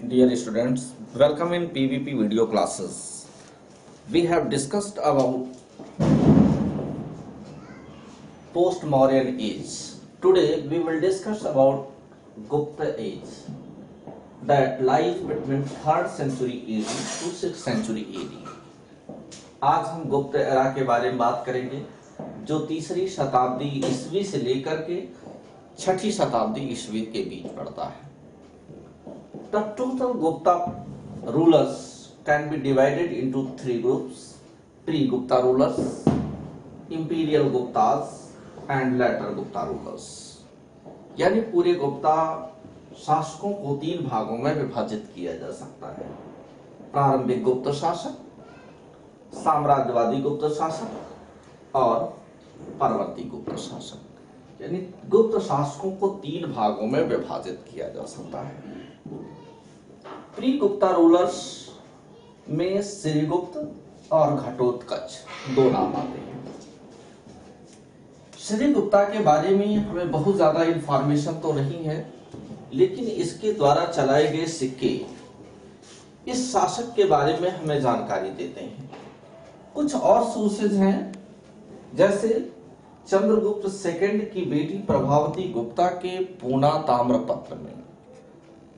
Dear students, welcome in PVP video classes. We have discussed about post-Mauryan age. Today we will discuss about Gupta age that lies between 3rd century AD to 6th century AD. आज हम गुप्त era के बारे में बात करेंगे जो तीसरी शताब्दी ईस्वी से लेकर के छठी शताब्दी ईस्वी के बीच पड़ता है. The total Gupta rulers can be divided into 3 groups: pre-Gupta rulers, imperial Guptas and later Gupta rulers. यानी पूरे गुप्ता शासकों को 3 भागों में विभाजित किया जा सकता है: प्रारंभिक गुप्त शासक, साम्राज्यवादी गुप्त शासक और परवर्ती गुप्त शासक. यानी गुप्त शासकों को 3 भागों में विभाजित किया जा सकता है. प्री गुप्ता रूलर्स में श्रीगुप्त और घटोत्कच 2 नाम आते हैं. श्रीगुप्ता के बारे में हमें बहुत ज्यादा इंफॉर्मेशन तो नहीं है, लेकिन इसके द्वारा चलाए गए सिक्के इस शासक के बारे में हमें जानकारी देते हैं. कुछ और सोर्सेज हैं, जैसे चंद्रगुप्त सेकंड की बेटी प्रभावती गुप्ता के पूना ताम्रपत्र में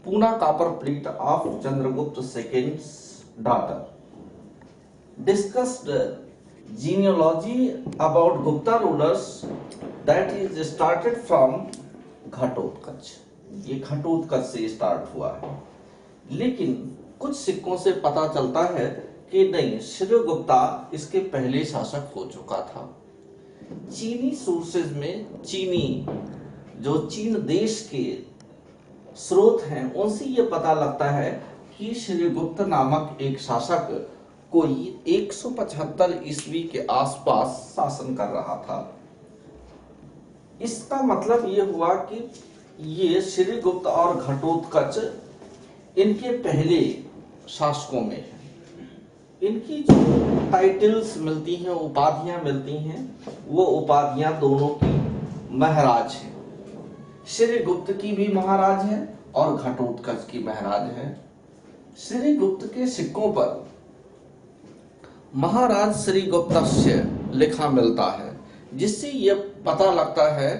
Puna copper plate of Chandragupta II's daughter discussed genealogy about Gupta rulers that is started from Ghatotkacha. ये घटोत्कच से स्टार्ट हुआ है, लेकिन कुछ सिक्कों से पता चलता है कि नहीं, श्रीगुप्ता इसके पहले शासक हो चुका था. चीनी सोर्सेज में चीन देश के स्रोत हैं, उनसे यह पता लगता है कि श्रीगुप्त नामक एक शासक कोई 175 ईस्वी के आसपास शासन कर रहा था. इसका मतलब यह हुआ कि ये श्रीगुप्त और घटोत्कच इनके पहले शासकों में है. इनकी जो टाइटल्स मिलती हैं, उपाधियां मिलती हैं, वो उपाधियां दोनों की महाराज हैं. श्रीगुप्त की भी महाराज है और घटोत्कच की महाराज है. श्रीगुप्त के सिक्कों पर महाराज श्रीगुप्तस्य लिखा मिलता है, जिससे यह पता लगता है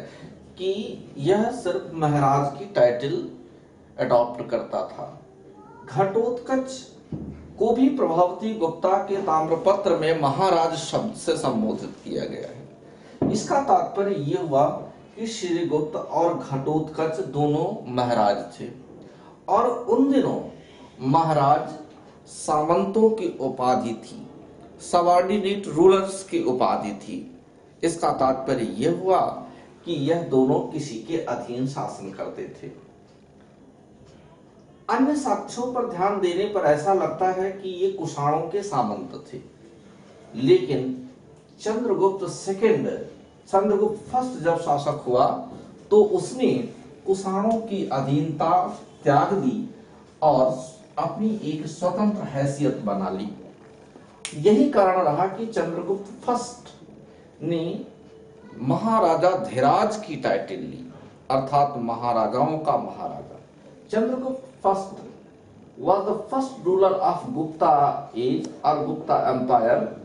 कि यह सिर्फ महाराज की टाइटल अडॉप्ट करता था. घटोत्कच को भी प्रभावती गुप्ता के ताम्रपत्र में महाराज शब्द से संबोधित किया गया है. इसका तात्पर्य यह हुआ कि श्रीगुप्त और घटोत्कच दोनों महाराज थे, और उन दिनों महाराज सामंतों की उपाधि थी, सबऑर्डिनेट रूलर्स की उपाधि थी. इसका तात्पर्य यह हुआ कि यह दोनों किसी के अधीन शासन करते थे. अन्य साक्ष्यों पर ध्यान देने पर ऐसा लगता है कि ये कुषाणों के सामंत थे, लेकिन चंद्रगुप्त फर्स्ट जब शासक हुआ तो उसने कुषाणों की अधीनता त्याग दी और अपनी एक स्वतंत्र हैसियत बना ली. यही कारण रहा कि चंद्रगुप्त फर्स्ट ने महाराजा धीराज की टाइटल ली, अर्थात महाराजाओं का महाराजा. Chandragupta first was the first ruler of Gupta age or Gupta empire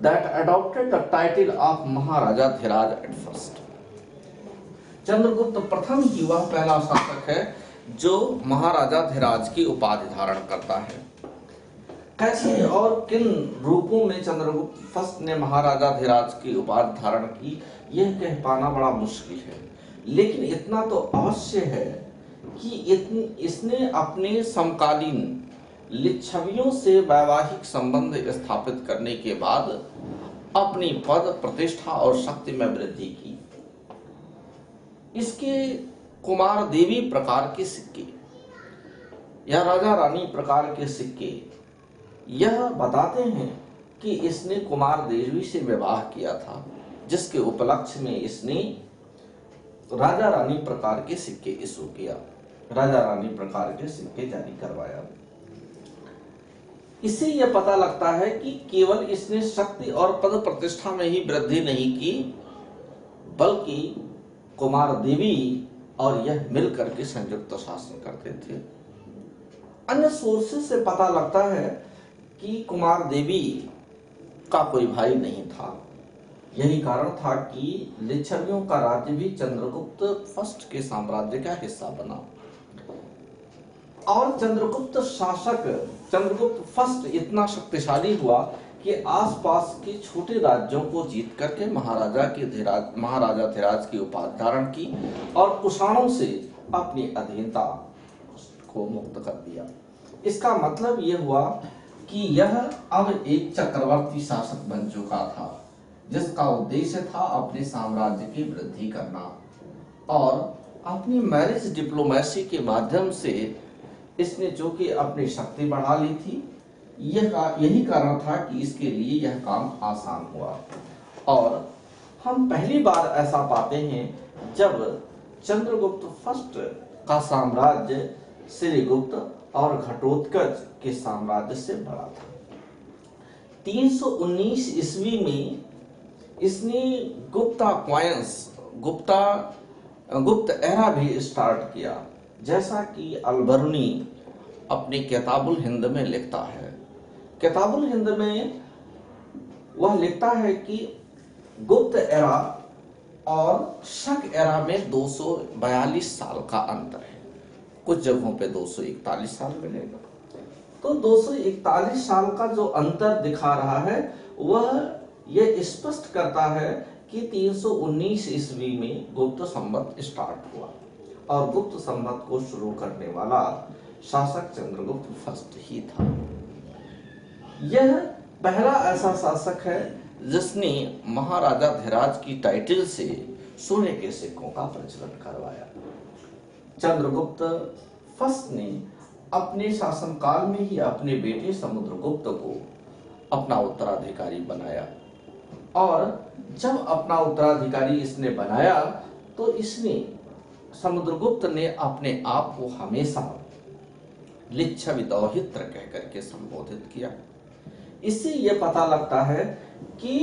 that adopted the title of Maharaja Dhiraj at first. Chandragupta प्रथम ही वह पहला शासक है जो महाराजा धीराज की उपाधि धारण करता है. कैसे और किन रूपों में चंद्रगुप्त फर्स्ट ने महाराजा धीराज की उपाधि धारण की, यह कह पाना बड़ा मुश्किल है, लेकिन इतना तो अवश्य है कि इसने अपने समकालीन लिच्छवियों से वैवाहिक संबंध स्थापित करने के बाद अपनी पद, प्रतिष्ठा और शक्ति में वृद्धि की. इसके कुमार देवी प्रकार के सिक्के या राजा रानी प्रकार के सिक्के यह बताते हैं कि इसने कुमार देवी से विवाह किया था, जिसके उपलक्ष्य में इसने राजा रानी प्रकार के सिक्के इशू किया, राजा रानी प्रकार के सिक्के जारी करवाया. इससे यह पता लगता है कि केवल इसने शक्ति और पद प्रतिष्ठा में ही वृद्धि नहीं की, बल्कि कुमार देवी और यह मिलकर के संयुक्त शासन करते थे. अन्य सोर्सेस से पता लगता है कि कुमार देवी का कोई भाई नहीं था। यही कारण था कि लिच्छवियों का राज्य भी चंद्रगुप्त फर्स्ट के साम्राज्य का हिस्सा बना और चंद्रगुप्त शासक चंद्रगुप्त फर्स्ट इतना शक्तिशाली हुआ कि आसपास के छोटे राज्यों को जीत करके महाराजा धीराज की उपाधि धारण की और कुषाणों से अपनी अधीनता को मुक्त कर दिया। इसका मतलब यह हुआ कि यह अब एक चक्रवर्ती शासक बन चुका था, जिसका उद्देश्य था अपने साम्राज्य की वृद्धि करना और अपनी मैरिज डिप्लोमेसी के माध्यम से इसने जो कि अपनी शक्ति बढ़ा ली थी। यही कारण था कि इसके लिए यह काम आसान हुआ। और हम पहली बार ऐसा पाते हैं जब चंद्रगुप्त फर्स्ट का साम्राज्य श्रीगुप्त और घटोत्कच के साम्राज्य से बड़ा था। 319 ईस्वी में इसने गुप्त एरा भी स्टार्ट किया, जैसा कि अलबरूनी अपने किताबुल हिंद में लिखता है। किताबुल हिंद में वह लिखता है कि गुप्त एरा और शक एरा में 242 साल का अंतर है। कुछ जगहों पे 241 साल मिलेगा। तो 241 साल का जो अंतर दिखा रहा है वह यह स्पष्ट करता है कि 319 ईस्वी में गुप्त संवत स्टार्ट हुआ और गुप्त संवत को शुरू करने वाला शासक चंद्रगुप्त फर्स्ट ही था। यह पहला ऐसा शासक है जिसने महाराजा धीराज की टाइटल से सोने के सिक्कों का प्रचलन करवाया। चंद्रगुप्त फर्स्ट ने अपने शासनकाल में ही अपने बेटे समुद्रगुप्त को अपना उत्तराधिकारी बनाया और जब अपना उत्तराधिकारी इसने बनाया तो समुद्रगुप्त ने अपने आप को हमेशा लिच्छवि दौहित्र कह करके संबोधित किया। इससे यह पता लगता है कि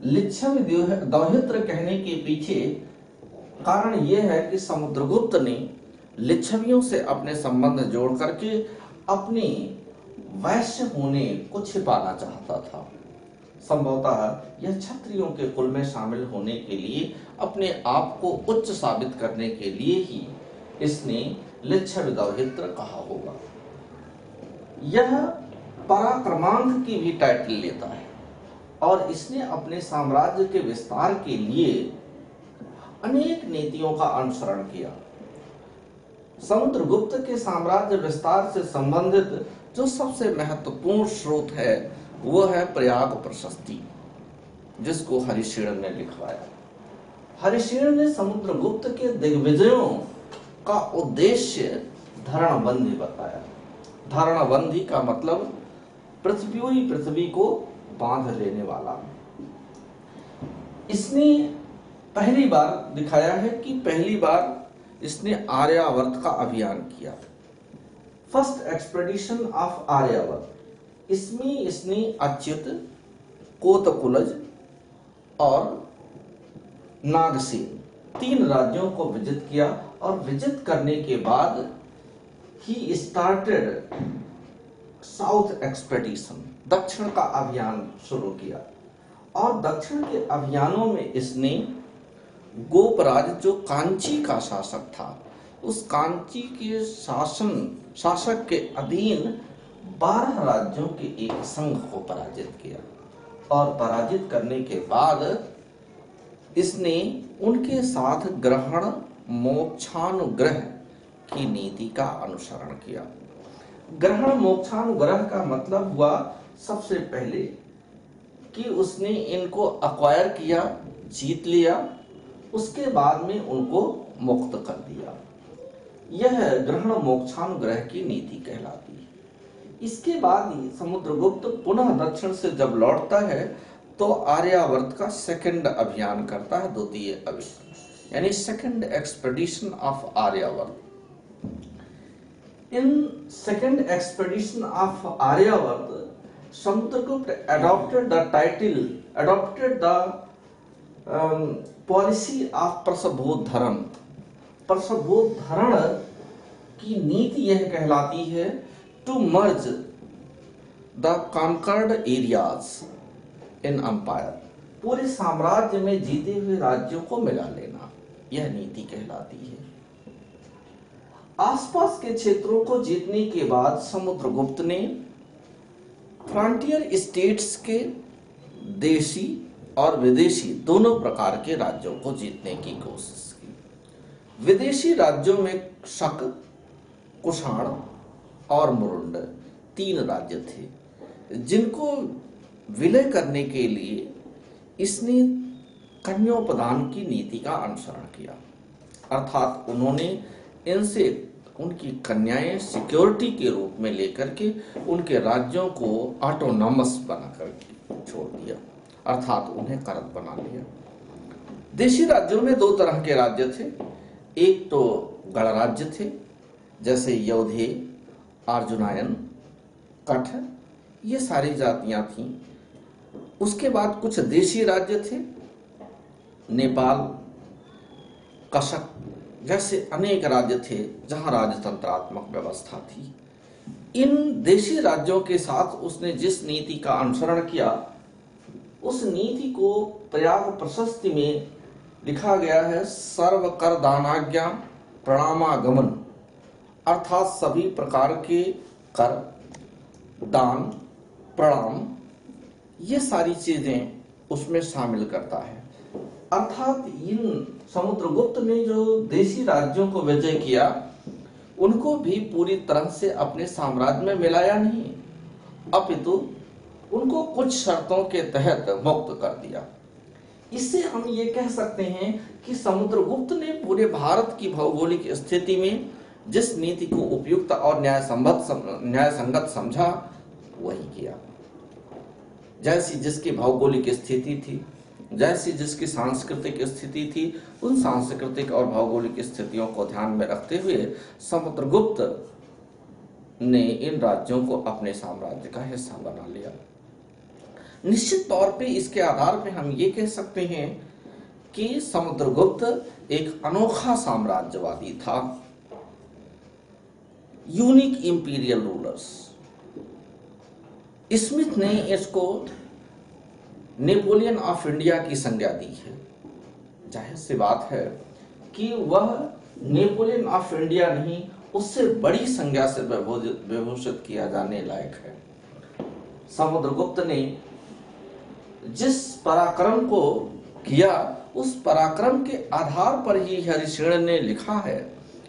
लिच्छवि दौहित्र कहने के पीछे कारण यह है कि समुद्रगुप्त ने लिच्छवियों से अपने संबंध जोड़ करके अपने वैश्य होने को छिपाना चाहता था। संभवतः यह क्षत्रियों के कुल में शामिल होने के लिए अपने आप को उच्च साबित करने के लिए ही इसने लिच्छवि दौहित्र कहा होगा। यह पराक्रमांक की भी टाइटल लेता है और इसने अपने साम्राज्य के विस्तार के लिए अनेक नीतियों का अनुसरण किया। समुद्रगुप्त के साम्राज्य विस्तार से संबंधित जो सबसे महत्वपूर्ण स्रोत है वह है प्रयाग प्रशस्ति, जिसको हरिशेन ने लिखवाया। हरिशेन ने समुद्रगुप्त के दिग्विजयों का उद्देश्य धरणबंदी बताया। धरणबंदी का मतलब पृथ्वी को बांध लेने वाला। इसने पहली बार दिखाया है कि पहली बार इसने आर्यावर्त का अभियान किया। फर्स्ट एक्सपेडिशन ऑफ आर्यावर्त, इसमें इसने अच्युत, कोतकुलज और नागसेन 3 राज्यों को विजिट किया और विजिट करने के बाद ही स्टार्टेड साउथ एक्सपेडिशन, दक्षिण का अभियान शुरू किया। और दक्षिण के अभियानों में इसने गोपराज जो कांची का शासक था, उस कांची के शासक के अधीन 12 राज्यों के एक संघ को पराजित किया और पराजित करने के बाद इसने उनके साथ ग्रहण मोक्षानुग्रह की नीति का अनुसरण किया। ग्रहण मोक्षानुग्रह का मतलब हुआ सबसे पहले कि उसने इनको अक्वायर किया, जीत लिया, उसके बाद में उनको मुक्त कर दिया। यह ग्रहण मोक्षानुग्रह की नीति कहलाती है। इसके बाद ही समुद्रगुप्त पुनः दक्षिण से जब लौटता है तो आर्यावर्त का सेकंड अभियान करता है, द्वितीय अभियान, यानी second expedition of Aryavarta. In second expedition of Aryavarta Samudragupta adopted the policy of प्रसभोद्धरण की नीति यह कहलाती है to merge the conquered areas in empire, पूरे साम्राज्य में जीते हुए राज्यों को मिला लेना, यह नीति कहलाती है। आसपास के क्षेत्रों को जीतने के बाद समुद्रगुप्त ने फ्रंटियर स्टेट्स के देशी और विदेशी दोनों प्रकार के राज्यों को जीतने की कोशिश की। विदेशी राज्यों में शक, कुषाण और मुरुंड 3 राज्य थे जिनको विलय करने के लिए इसने कन्योपदान की नीति का अनुसरण किया, अर्थात उन्होंने इनसे उनकी कन्याएं सिक्योरिटी के रूप में लेकर के उनके राज्यों को ऑटोनॉमस बनाकर छोड़ दिया, अर्थात उन्हें करत बना लिया। देशी राज्यों में 2 तरह के राज्य थे, एक तो गणराज्य थे जैसे यौधे, अर्जुनायन, कठ, ये सारी जातियां थीं। उसके बाद कुछ देशी राज्य थे, नेपाल, कशक जैसे अनेक राज्य थे जहां राजतंत्रात्मक व्यवस्था थी। इन देशी राज्यों के साथ उसने जिस नीति का अनुसरण किया उस नीति को प्रयाग प्रशस्ति में लिखा गया है सर्व कर दानाज्ञा प्रणामागमन, अर्थात सभी प्रकार के कर, दान, प्रणाम, ये सारी चीजें उसमें शामिल करता है। अर्थात इन समुद्रगुप्त ने जो देशी राज्यों को विजय किया उनको भी पूरी तरह से अपने साम्राज्य में मिलाया नहीं, अपितु उनको कुछ शर्तों के तहत मुक्त कर दिया। इससे हम ये कह सकते हैं कि समुद्रगुप्त ने पूरे भारत की भौगोलिक स्थिति में जिस नीति को उपयुक्त और न्यायसंगत समझा वही किया। जैसी जिसकी भौगोलिक स्थिति थी, जैसी जिसकी सांस्कृतिक स्थिति थी, उन सांस्कृतिक और भौगोलिक स्थितियों को ध्यान में रखते हुए समुद्रगुप्त ने इन राज्यों को अपने साम्राज्य का हिस्सा बना लिया। निश्चित तौर पे इसके आधार पे हम ये कह सकते हैं कि समुद्रगुप्त एक अनोखा साम्राज्यवादी था। यूनिक इंपीरियल रूलर्स, स्मिथ ने इसको नेपोलियन ऑफ इंडिया की संज्ञा दी है। जाहिर सी बात है कि वह नेपोलियन ऑफ इंडिया नहीं, उससे बड़ी संज्ञा से विभूषित किया जाने लायक है। समुद्रगुप्त ने जिस पराक्रम को किया उस पराक्रम के आधार पर ही हरिशेन ने लिखा है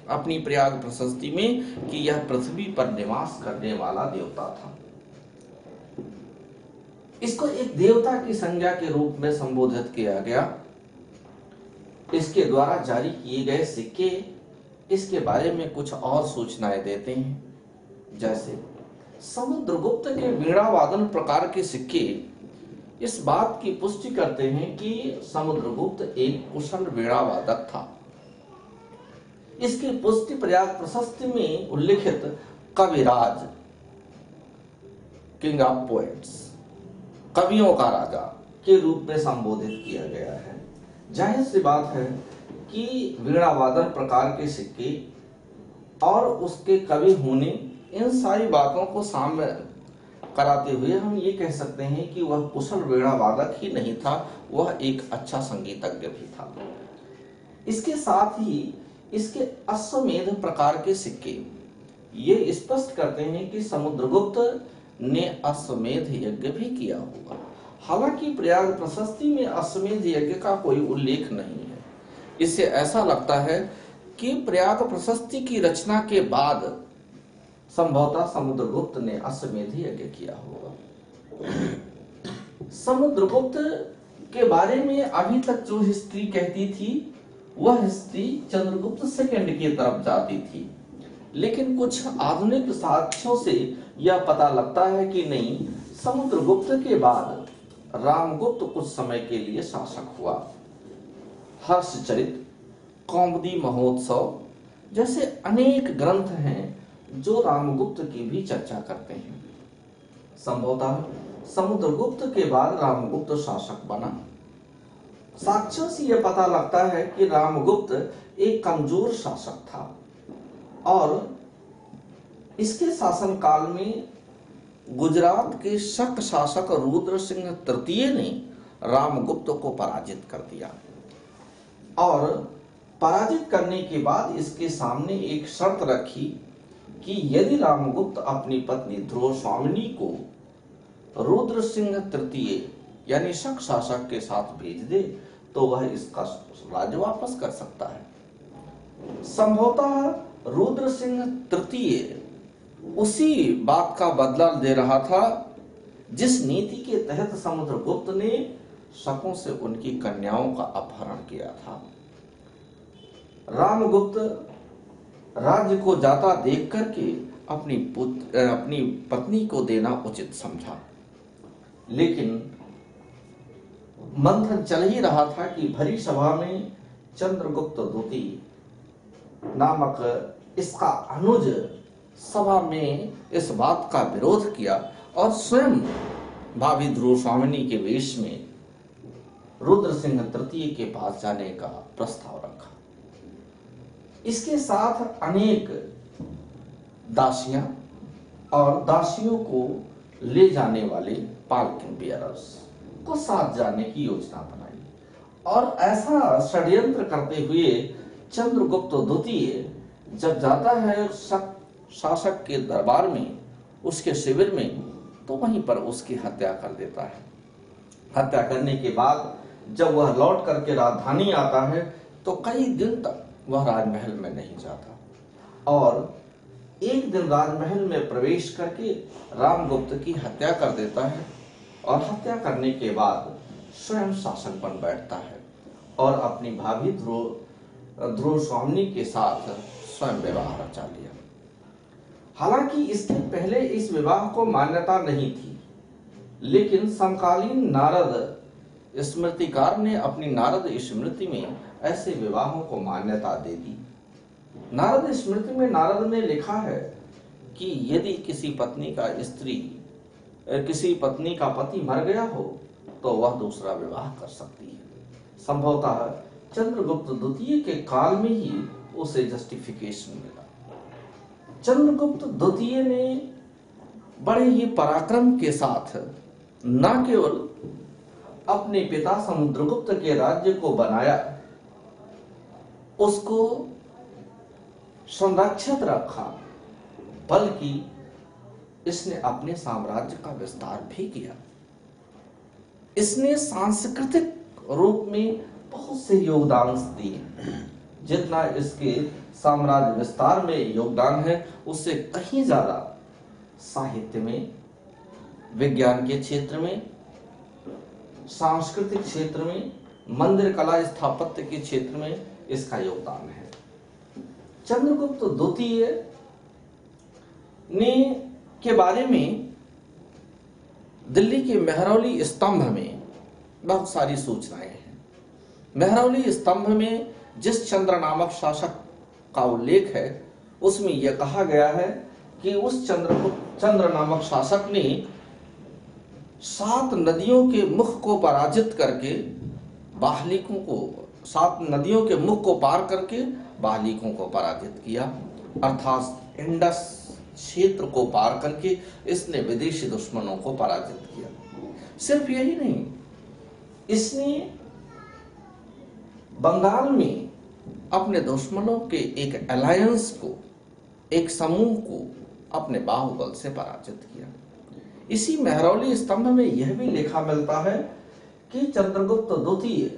अपनी प्रयाग प्रशस्ति में कि यह पृथ्वी पर निवास करने वाला देवता था। इसको एक देवता की संज्ञा के रूप में संबोधित किया गया। इसके द्वारा जारी किए गए सिक्के इसके बारे में कुछ और सूचनाएं देते हैं। जैसे समुद्रगुप्त के वीणा वादन प्रकार के सिक्के इस बात की पुष्टि करते हैं कि समुद्रगुप्त एक कुशल वीणा वादक था। इसकी पुष्टि प्रयाग प्रशस्ति में उल्लिखित कविराज, किंग ऑफ पोएट्स, कवियों का राजा के रूप में संबोधित किया गया है। जाहिर सी बात है कि वीणा वादन प्रकार के सिक्के और उसके कवि होने, इन सारी बातों को सामने कराते हुए हम ये कह सकते हैं कि वह कुशल वीणा वादक ही नहीं था, वह एक अच्छा संगीतज्ञ भी था। इसके साथ ही इसके अश्वमेध प्रकार के सिक्के ये स्पष्ट करते हैं कि समुद्रगुप्त ने अश्वमेध यज्ञ भी किया होगा। हालांकि प्रयाग प्रशस्ति में अश्वमेध यज्ञ का कोई उल्लेख नहीं है। इससे ऐसा लगता है कि प्रयाग प्रशस्ति की रचना के बाद संभवतः समुद्रगुप्त ने अश्वमेध यज्ञ किया होगा। समुद्रगुप्त के बारे में अभी तक जो हिस्ट्री कहती थी वह हिस्ट्री चंद्रगुप्त सेकंड की तरफ जाती थी, लेकिन कुछ आधुनिक साक्ष्यों से यह पता लगता है कि नहीं, समुद्रगुप्त के बाद रामगुप्त कुछ समय के लिए शासक हुआ। हर्षचरित, कौमुदी महोत्सव जैसे अनेक ग्रंथ हैं जो रामगुप्त की भी चर्चा करते हैं। संभवतः समुद्रगुप्त के बाद रामगुप्त शासक बना। साक्ष्यों से यह पता लगता है कि रामगुप्त एक कमजोर शासक था और इसके शासनकाल में गुजरात के शक शासक रुद्र सिंह तृतीय ने रामगुप्त को पराजित कर दिया और पराजित करने के बाद इसके सामने एक शर्त रखी कि यदि रामगुप्त अपनी पत्नी ध्रुव स्वामिनी को रुद्र सिंह तृतीय यानी शक शासक के साथ भेज दे तो वह इसका राज्य वापस कर सकता है। संभवतः रुद्र सिंह तृतीय उसी बात का बदला दे रहा था जिस नीति के तहत समुद्रगुप्त ने शकों से उनकी कन्याओं का अपहरण किया था। रामगुप्त राज्य को जाता देख करके अपनी पत्नी को देना उचित समझा, लेकिन मंथन चल ही रहा था कि भरी सभा में चंद्रगुप्त द्वितीय नामक इसका अनुज सभा में इस बात का विरोध किया और स्वयं भाभी ध्रुव स्वामिनी के वेश में रुद्र सिंह तृतीय के पास जाने का प्रस्ताव रखा। इसके साथ अनेक दासियां और दासियों को ले जाने वाले पालकिन बेयरर्स को साथ जाने की योजना बनाई और ऐसा षड्यंत्र करते हुए चंद्रगुप्त द्वितीय जब जाता है शासक के दरबार में, उसके शिविर में, तो वहीं पर उसकी हत्या कर देता है। हत्या करने के बाद जब वह लौट करके राजधानी आता है तो कई दिन तक वह राजमहल में नहीं जाता और एक दिन राजमहल में प्रवेश करके रामगुप्त की हत्या कर देता है और हत्या करने के बाद स्वयं शासक बन बैठता है और अपनी भाभी ध्रुव स्वामिनी के साथ स्वयं विवाह रचा लिया। हालांकि इसके पहले इस विवाह को मान्यता नहीं थी, लेकिन समकालीन नारद स्मृतिकार ने अपनी नारद स्मृति में ऐसे विवाहों को मान्यता दे दी। नारद स्मृति में नारद ने लिखा है कि यदि किसी पत्नी का पति मर गया हो तो वह दूसरा विवाह कर सकती है। संभवतः चंद्रगुप्त द्वितीय के काल में ही उसे जस्टिफिकेशन मिला। चंद्रगुप्त द्वितीय ने बड़े ही पराक्रम के साथ न केवल अपने पिता समुद्रगुप्त के राज्य को बनाया, उसको संरक्षित रखा, बल्कि इसने अपने साम्राज्य का विस्तार भी किया। इसने सांस्कृतिक रूप में बहुत से योगदान दिए। जितना इसके साम्राज्य विस्तार में योगदान है उससे कहीं ज्यादा साहित्य में, विज्ञान के क्षेत्र में, सांस्कृतिक क्षेत्र में, मंदिर कला स्थापत्य के क्षेत्र में इसका योगदान है। चंद्रगुप्त द्वितीय ने के बारे में दिल्ली के मेहरौली स्तंभ में बहुत सारी सूचनाएं हैं। मेहरौली स्तंभ में जिस चंद्र नामक शासक का उल्लेख है उसमें यह कहा गया है कि उस चंद्र नामक शासक ने 7 नदियों के मुख को पराजित करके बाहलिकों को 7 नदियों के मुख को पार करके बाहलिकों को पराजित किया, अर्थात इंडस क्षेत्र को पार करके इसने विदेशी दुश्मनों को पराजित किया। सिर्फ यही नहीं, इसने बंगाल में अपने दुश्मनों के एक अलायंस को, एक समूह को अपने बाहुबल से पराजित किया। इसी मेहरौली स्तंभ में यह भी लिखा मिलता है कि चंद्रगुप्त द्वितीय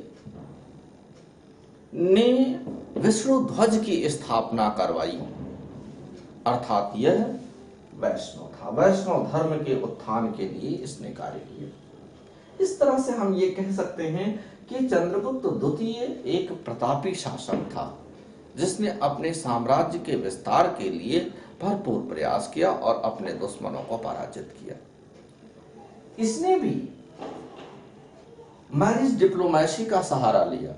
ने विष्णु ध्वज की स्थापना करवाई, अर्थात यह वैष्णव था। वैष्णव धर्म के उत्थान के लिए इसने कार्य किया। इस तरह से हम ये कह सकते हैं कि चंद्रगुप्त द्वितीय एक प्रतापी शासक था जिसने अपने साम्राज्य के विस्तार के लिए भरपूर प्रयास किया और अपने दुश्मनों को पराजित किया। इसने भी मैरिज डिप्लोमेसी का सहारा लिया।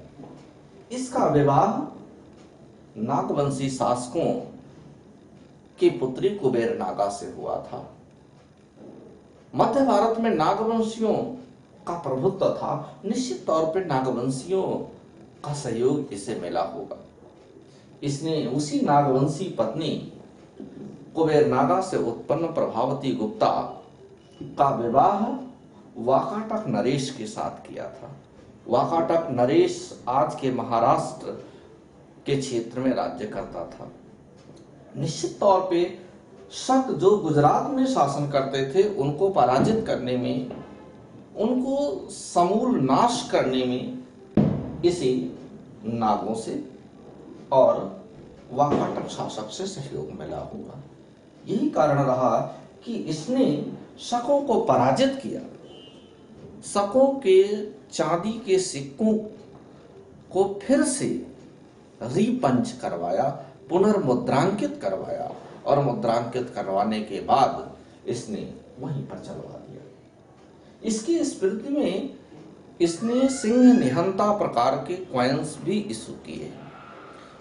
इसका विवाह नागवंशी शासकों की पुत्री कुबेर नागा से हुआ था। मध्य भारत में नागवंशियों का प्रभुत्व था, निश्चित तौर पर नागवंशियों का सहयोग इसे मिला होगा। इसने उसी नागवंशी पत्नी कुबेर नागा से उत्पन्न प्रभावती गुप्ता का विवाह वाकाटक नरेश के साथ किया था। वाकाटक नरेश आज के महाराष्ट्र के क्षेत्र में राज्य करता था। निश्चित तौर पे शक जो गुजरात में शासन करते थे उनको पराजित करने में, उनको समूल नाश करने में इसे नागों से और वाकाटक शासक से सहयोग मिला होगा। यही कारण रहा कि इसने शकों को पराजित किया। शकों के चांदी के सिक्कों को फिर से रीपंच करवाया, पुनर्मुद्रांकित करवाया और मुद्रांकित करवाने के बाद इसने वहीं पर चलवा दिया। इसकी स्मृति में इसने सिंह निहंता प्रकार के कॉइन्स भी इशू किए।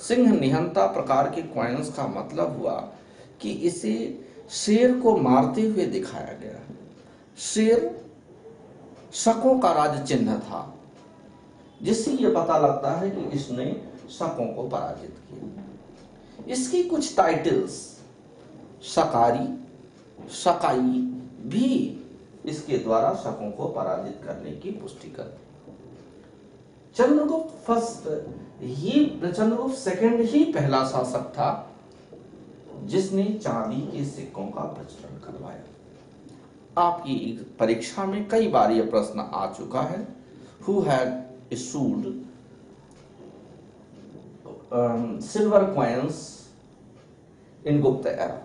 सिंह निहंता प्रकार के कॉइन्स का मतलब हुआ कि इसे शेर को मारते हुए दिखाया गया। शेर शकों का राज चिन्ह था, जिससे यह पता लगता है कि इसने शकों को पराजित किया। इसकी कुछ टाइटल्स शकारी, शकाई भी इसके द्वारा शकों को पराजित करने की पुष्टि करते। चंद्रगुप्त सेकंड ही पहला शासक था जिसने चांदी के सिक्कों का प्रचलन करवाया। आपकी परीक्षा में कई बार यह प्रश्न आ चुका है, who had issued silver coins in गुप्त एरा।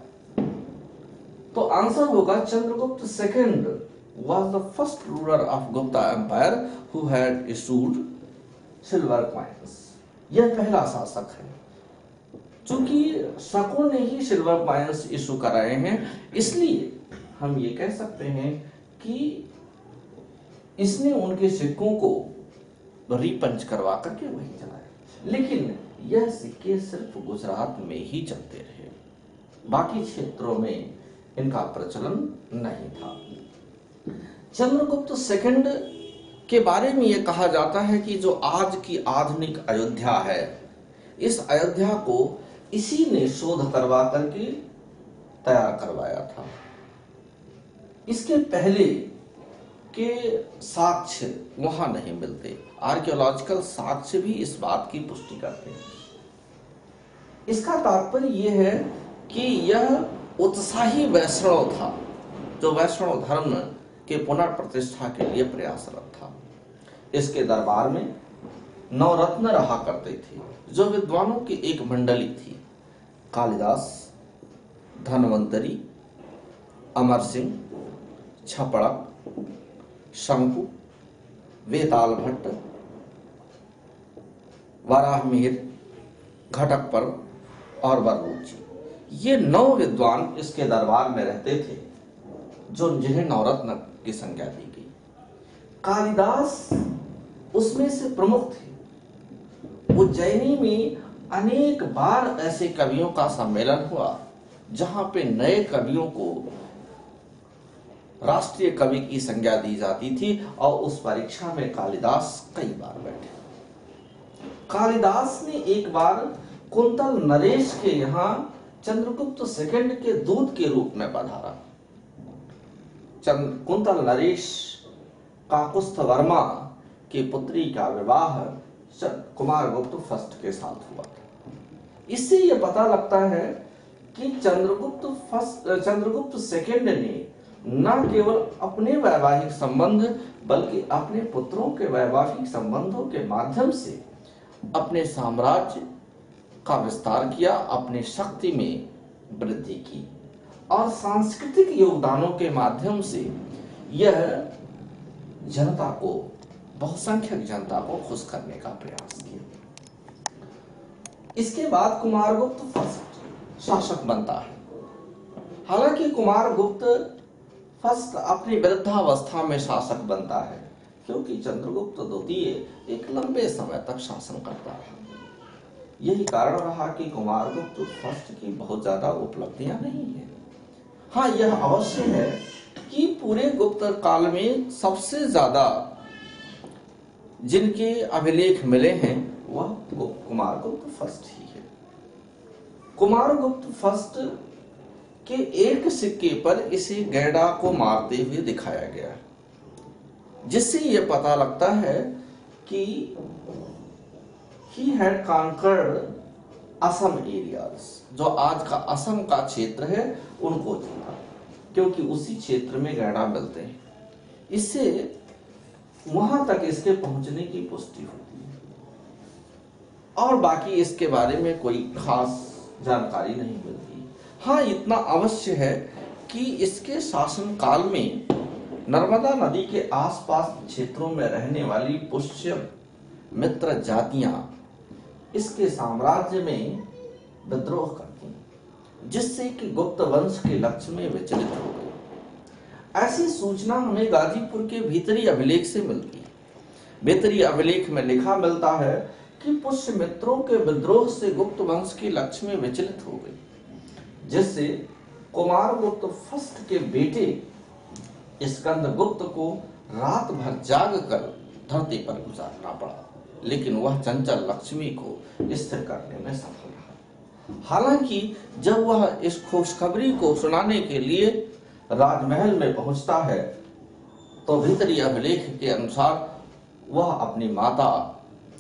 तो आंसर होगा Chandragupta second was the first ruler of Gupta Empire who had issued silver coins। यह पहला शासक है। चूंकि शकों ने ही सिल्वर कॉइन्स इशू कराए हैं, इसलिए हम ये कह सकते हैं कि इसने उनके सिक्कों को रीपंच करवा करके वही चलाया। लेकिन यह सिक्के सिर्फ गुजरात में ही चलते रहे, बाकी क्षेत्रों में इनका प्रचलन नहीं था। चंद्रगुप्त सेकंड के बारे में यह कहा जाता है कि जो आज की आधुनिक अयोध्या है, इस अयोध्या को इसी ने शोध करवा करके तैयार करवाया था। इसके पहले के साक्ष्य वहां नहीं मिलते। आर्कियोलॉजिकल साक्ष्य भी इस बात की पुष्टि करते हैं। इसका तात्पर्य यह है कि यह उत्साही वैष्णव था, जो वैष्णव धर्म के पुनर्प्रतिष्ठा के लिए प्रयासरत था। इसके दरबार में नवरत्न रहा करते थे, जो विद्वानों की एक मंडली थी। कालिदास, धन्वंतरी, अमर सिंह, छपड़क, शंकु, वेताल भट्ट, वराहमिहिर, घटकपर्व और वररुचि, ये 9 विद्वान इसके दरबार में रहते थे, जो जिन्हें नवरत्न की संज्ञा दी गई। कालिदास उसमें से प्रमुख थे। उज्जैनी में अनेक बार ऐसे कवियों का सम्मेलन हुआ जहां पे नए कवियों को राष्ट्रीय कवि की संज्ञा दी जाती थी, और उस परीक्षा में कालिदास कई बार बैठे। कालिदास ने एक बार कुंतल नरेश के यहां चंद्रगुप्त सेकंड के दूत के रूप में पधारा। कुंतल नरेश काकुस्थ वर्मा की पुत्री का विवाह कुमारगुप्त फर्स्ट के साथ हुआ था। इससे यह पता लगता है कि चंद्रगुप्त सेकंड ने न केवल अपने वैवाहिक संबंध बल्कि अपने पुत्रों के वैवाहिक संबंधों के माध्यम से अपने साम्राज्य का विस्तार किया, अपनी शक्ति में वृद्धि की, और सांस्कृतिक योगदानों के माध्यम से यह जनता को, बहुसंख्यक जनता को खुश करने का प्रयास किया। इसके बाद कुमारगुप्त फर्स्ट शासक बनता है। हालांकि कुमारगुप्त फर्स्ट अपनी वृद्धावस्था में शासक बनता है, क्योंकि चंद्रगुप्त द्वितीय एक लंबे समय तक शासन करता रहा। यही कारण रहा कि कुमारगुप्त फर्स्ट की बहुत ज्यादा उपलब्धियां नहीं है। हाँ, यह अवश्य है कि पूरे गुप्त काल में सबसे ज्यादा जिनके अभिलेख मिले हैं वह कुमारगुप्त फर्स्ट ही है। कुमारगुप्त फर्स्ट कि एक सिक्के पर इसे गैंडा को मारते हुए दिखाया गया है, जिससे यह पता लगता है कि he had conquered Assam areas, जो आज का असम का क्षेत्र है उनको जीता, क्योंकि उसी क्षेत्र में गैंडा मिलते हैं। इससे वहां तक इसके पहुंचने की पुष्टि होती है, और बाकी इसके बारे में कोई खास जानकारी नहीं मिलती। हाँ, इतना अवश्य है कि इसके शासन काल में नर्मदा नदी के आसपास क्षेत्रों में रहने वाली पुष्य मित्र जातियां इसके साम्राज्य में विद्रोह करती, जिससे कि गुप्त वंश के लक्ष्य में विचलित हो गई। ऐसी सूचना हमें गाजीपुर के भीतरी अभिलेख से मिलती है। भीतरी अभिलेख में लिखा मिलता है कि पुष्य मित्रों के विद्रोह से गुप्त वंश के लक्ष्य में विचलित हो गई, जिससे कुमारगुप्त फर्स्ट के बेटे स्कंदगुप्त को रात भर जाग कर धरती पर गुजारना पड़ा, लेकिन वह चंचल लक्ष्मी को स्थिर करने में सफल रहा। हालांकि जब वह इस खुशखबरी को सुनाने के लिए राजमहल में पहुंचता है, तो भीतरी अभिलेख के अनुसार वह अपनी माता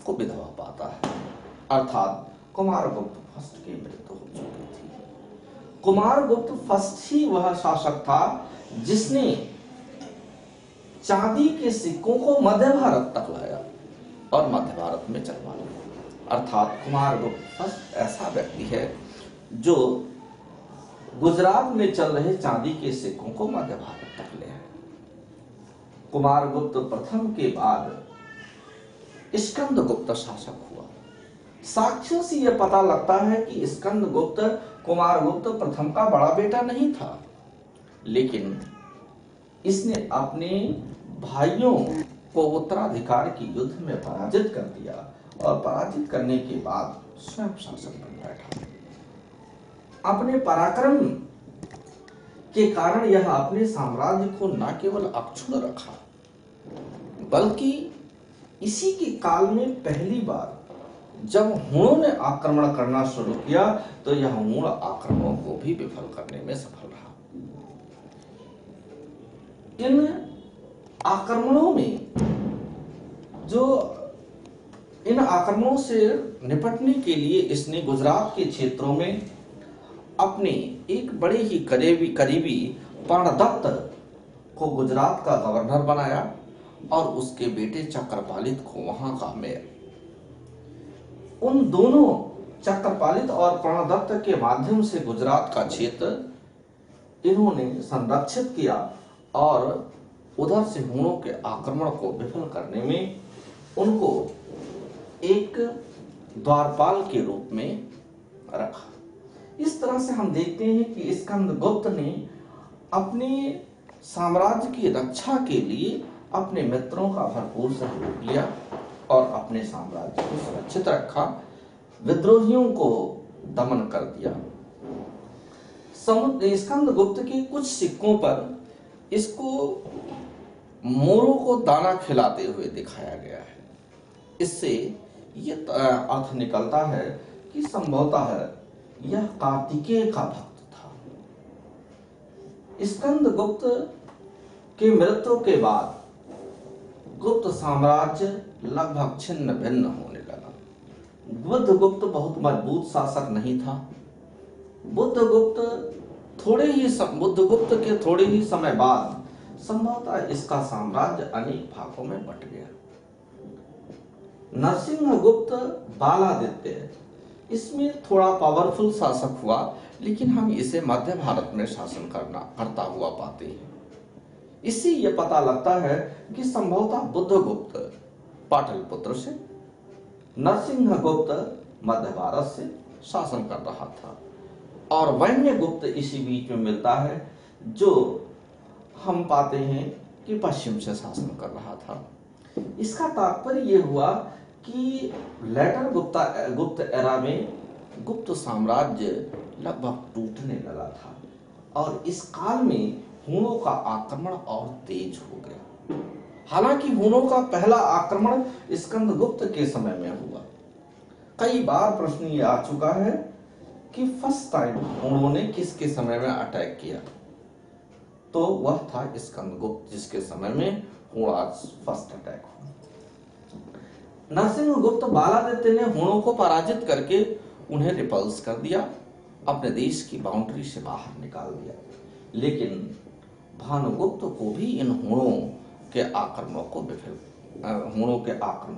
को विधवा पाता है, अर्थात कुमारगुप्त फर्स्ट की मृत्यु हो चुकी थी। कुमारगुप्त फर्स्ट ही वह शासक था जिसने चांदी के सिक्कों को मध्य भारत तक लाया और मध्य भारत में चलवा लिया। अर्थात कुमारगुप्त फर्स्ट ऐसा व्यक्ति है जो गुजरात में चल रहे चांदी के सिक्कों को मध्य भारत तक ले आए। कुमारगुप्त प्रथम के बाद स्कंदगुप्त शासक हुआ। साक्ष्यों से यह पता लगता है कि स्कंदगुप्त कुमारगुप्त प्रथम का बड़ा बेटा नहीं था, लेकिन इसने अपने भाइयों को उत्तराधिकार की युद्ध में पराजित कर दिया, और पराजित करने के बाद स्वयं शासक बन बैठा। अपने पराक्रम के कारण यह अपने साम्राज्य को न केवल अक्षुण्ण रखा, बल्कि इसी के काल में पहली बार जब हुणों ने आक्रमण करना शुरू किया, तो यह हुण आक्रमणों को भी विफल करने में सफल रहा। इन आक्रमणों में इन आक्रमणों से निपटने के लिए इसने गुजरात के क्षेत्रों में अपने एक बड़े ही करीबी प्रणदत्त को गुजरात का गवर्नर बनाया, और उसके बेटे चक्रपालित को वहां का मेयर। उन दोनों चक्रपालित और प्रणदत्त के माध्यम से गुजरात का क्षेत्र इन्होंने संरक्षित किया, और उधर से हुणों के आक्रमण को विफल करने में उनको एक द्वारपाल के रूप में रखा। इस तरह से हम देखते हैं कि स्कंदगुप्त ने अपने साम्राज्य की रक्षा के लिए अपने मित्रों का भरपूर सहयोग लिया और अपने साम्राज्य को सुरक्षित रखा, विद्रोहियों को दमन कर दिया। स्कंदगुप्त के कुछ सिक्कों पर इसको मोरों को दाना खिलाते हुए दिखाया गया है। इससे यह अर्थ निकलता है कि संभवतः यह कार्तिकेय का भक्त था। स्कंदगुप्त के मृत्यु के बाद गुप्त साम्राज्य लगभग छिन्न भिन्न होने लगा। बुद्धगुप्त बहुत मजबूत शासक नहीं था। बुद्धगुप्त के थोड़े ही समय बाद संभवतः इसका साम्राज्य अनेक भागों में बट गया। नरसिंहगुप्त बालादित्य इसमें थोड़ा पावरफुल शासक हुआ, लेकिन हम इसे मध्य भारत में शासन करता हुआ पाते हैं। इससे यह पता लगता है कि संभवतः बुद्धगुप्त पाटलिपुत्र से, नरसिंहगुप्त मध्य भारत से शासन कर रहा था, और वैन्यगुप्त इसी बीच में मिलता है, जो हम पाते हैं कि पश्चिम से शासन कर रहा था। इसका तात्पर्य यह हुआ कि लेटर गुप्त एरा में गुप्त साम्राज्य लगभग टूटने लगा था, और इस काल में हुणों का आक्रमण और तेज हो गया। हालांकि हुणों का पहला आक्रमण स्कंदगुप्त के समय में हुआ। कई बार प्रश्न ये आ चुका है कि फर्स्ट टाइम उन्होंने किसके समय में अटैक किया, तो वह था स्कंदगुप्त, जिसके समय में हुणाज फर्स्ट अटैक हुआ। नरसिंहगुप्त बालादित्य ने हुणों को पराजित करके उन्हें रिपल्स कर दिया, अपने देश की बाउंड्री से बाहर निकाल दिया। लेकिन भानुगुप्त को भी इन हुणों के आक्रमणों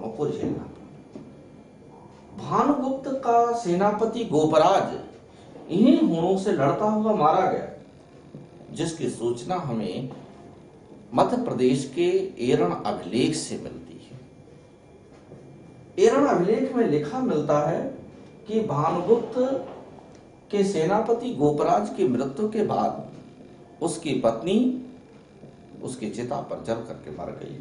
को झेलना पड़ा। भानुगुप्त का सेनापति गोपराज इन्हीं हुणों से लड़ता हुआ मारा गया, जिसकी सूचना हमें मध्य प्रदेश के एरण अभिलेख से मिलती है। एरण अभिलेख में लिखा मिलता है कि भानुगुप्त के सेनापति गोपराज की मृत्यु के बाद उसकी पत्नी उसकी चिता पर जल करके मर गई।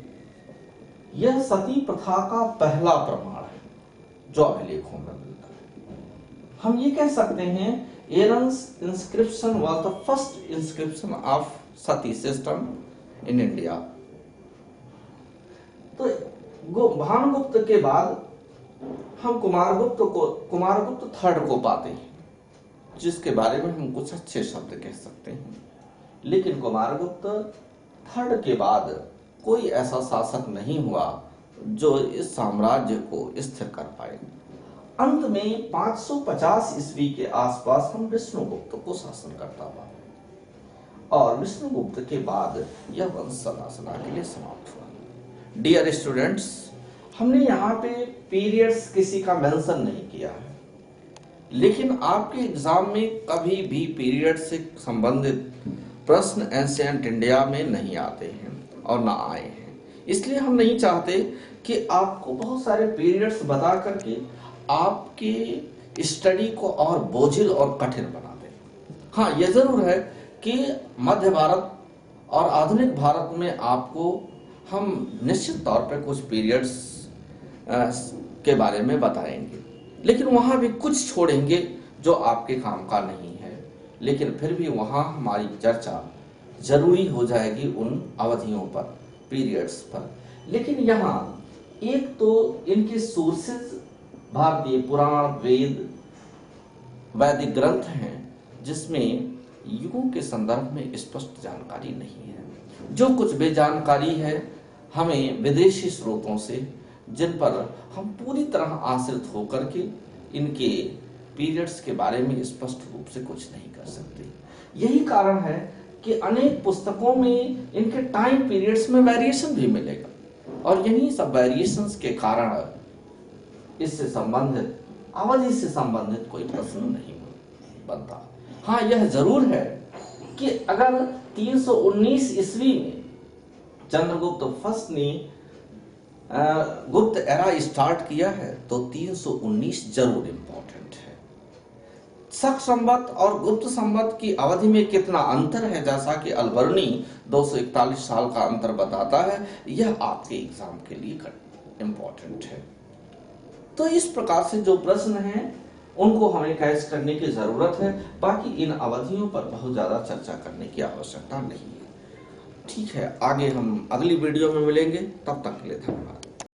यह सती प्रथा का पहला प्रमाण है जो अभिलेखों में मिलता है। हम ये कह सकते हैं Eran's inscription was the first inscription of sati system in India. तो भानुगुप्त के बाद हम कुमारगुप्त थर्ड को पाते हैं, जिसके बारे में हम कुछ अच्छे शब्द कह सकते हैं। लेकिन कुमारगुप्त थर्ड के बाद कोई ऐसा शासक नहीं हुआ जो इस साम्राज्य को स्थिर कर पाए। अंत में 550 ईस्वी के आसपास हम विष्णुगुप्त को शासन करता हुआ, और विष्णुगुप्त के बाद यह वंश सदा सदा के लिए समाप्त हुआ। डियर स्टूडेंट्स, हमने यहाँ पे पीरियड्स किसी का मेंशन नहीं किया है, लेकिन आपके एग्जाम में कभी भी पीरियड से संबंधित प्रश्न एंशिएंट इंडिया में नहीं आते हैं और ना आए हैं। इसलिए हम नहीं चाहते कि आपको बहुत सारे पीरियड्स बता करके आपके स्टडी को और बोझिल और कठिन बना दें। हाँ, यह जरूर है कि मध्य भारत और आधुनिक भारत में आपको हम निश्चित तौर पर कुछ पीरियड्स के बारे में बताएंगे, लेकिन वहां भी कुछ छोड़ेंगे जो आपके काम का नहीं है। लेकिन फिर भी वहां हमारी चर्चा जरूरी हो जाएगी उन अवधियों पर, पीरियड्स पर। लेकिन यहाँ एक तो इनके सोर्सेज भारतीय पुराण, वेद, वैदिक ग्रंथ हैं, जिसमें युगों के संदर्भ में स्पष्ट जानकारी नहीं है। जो कुछ भी जानकारी है हमें विदेशी स्रोतों से, जिन पर हम पूरी तरह आश्रित होकर के इनके पीरियड्स के बारे में स्पष्ट रूप से कुछ नहीं कर सकते। यही कारण है कि अनेक पुस्तकों में इनके टाइम पीरियड्स में वेरिएशन भी मिलेगा, और यही सब वेरिएशंस के कारण इससे संबंधित, अवधि से संबंधित कोई प्रश्न नहीं बनता। हाँ, यह जरूर है कि अगर 319 ईस्वी में चंद्रगुप्त फर्स्ट ने गुप्त एरा स्टार्ट किया है, तो 319 जरूर इंपॉर्टेंट है। शक संवत और गुप्त संवत की अवधि में कितना अंतर है, जैसा कि अलबर्नी 241 साल का अंतर बताता है, यह आपके एग्जाम के लिए इंपॉर्टेंट है। तो इस प्रकार से जो प्रश्न हैं उनको हमें कैच करने की जरूरत है। बाकी इन अवधियों पर बहुत ज्यादा चर्चा करने की आवश्यकता नहीं है। ठीक है, आगे हम अगली वीडियो में मिलेंगे, तब तक के लिए धन्यवाद।